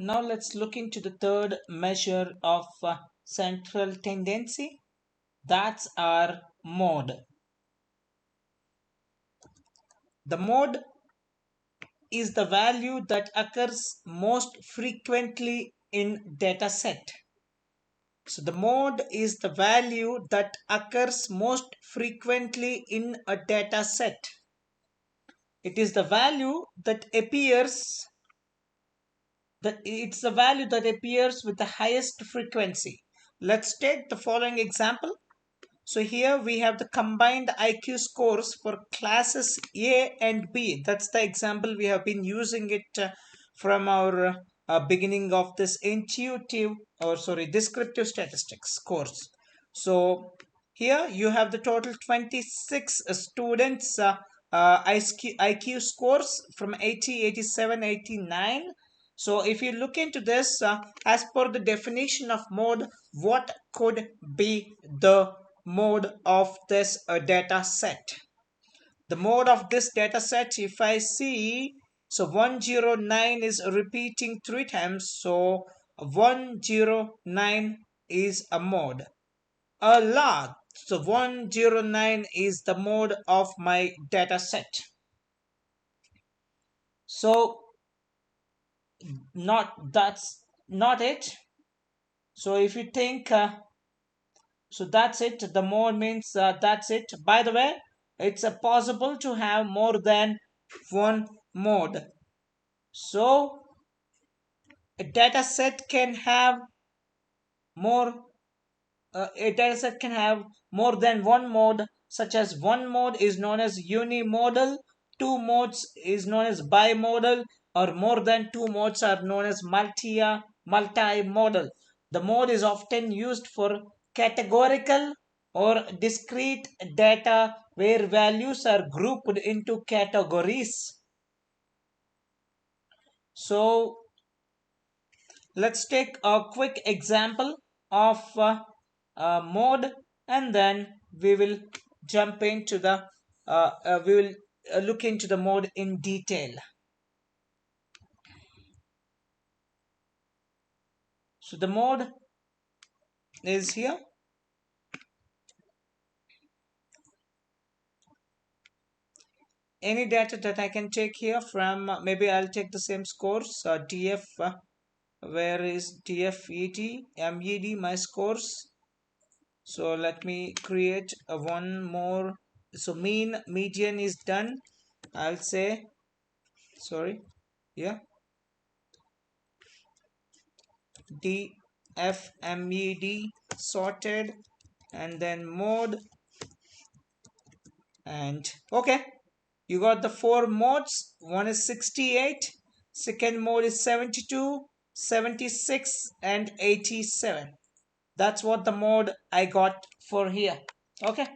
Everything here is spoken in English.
now let's look into the third measure of central tendency. That's our mode. The mode is the value that occurs most frequently in data set. So the mode is the value that occurs most frequently in a data set. It is the value that appears it's the value that appears with the highest frequency. Let's take the following example. So here we have the combined IQ scores for classes A and B. That's the example we have been using it from our beginning of this descriptive statistics course. So here you have the total 26 students IQ scores from 80, 87, 89. So if you look into this, as per the definition of mode, what could be the mode of this data set? The mode of this data set, if I see, so 109 is repeating 3 times, so 109 is a mode. A lot. So 109 is the mode of my data set. So that's not it. So if you think so that's it, the mode means that's it. By the way, it's possible to have more than one mode. So a data set can have more a data set can have more than one mode, such as one mode is known as unimodal, two modes is known as bimodal, or more than two modes are known as multimodal. The mode is often used for categorical or discrete data where values are grouped into categories. So let's take a quick example of mode, and then we will jump into the we will look into the mode in detail. So the mode is here. Any data that I can take here from maybe I'll take the same scores df where is dfet med my scores. So let me create one more. So mean median is done. I'll say sorry, yeah, dfmed sorted, and then mode, and okay, you got the four modes. One is 68, second mode is 72, 76, and 87. That's what the mode I got for here. Okay.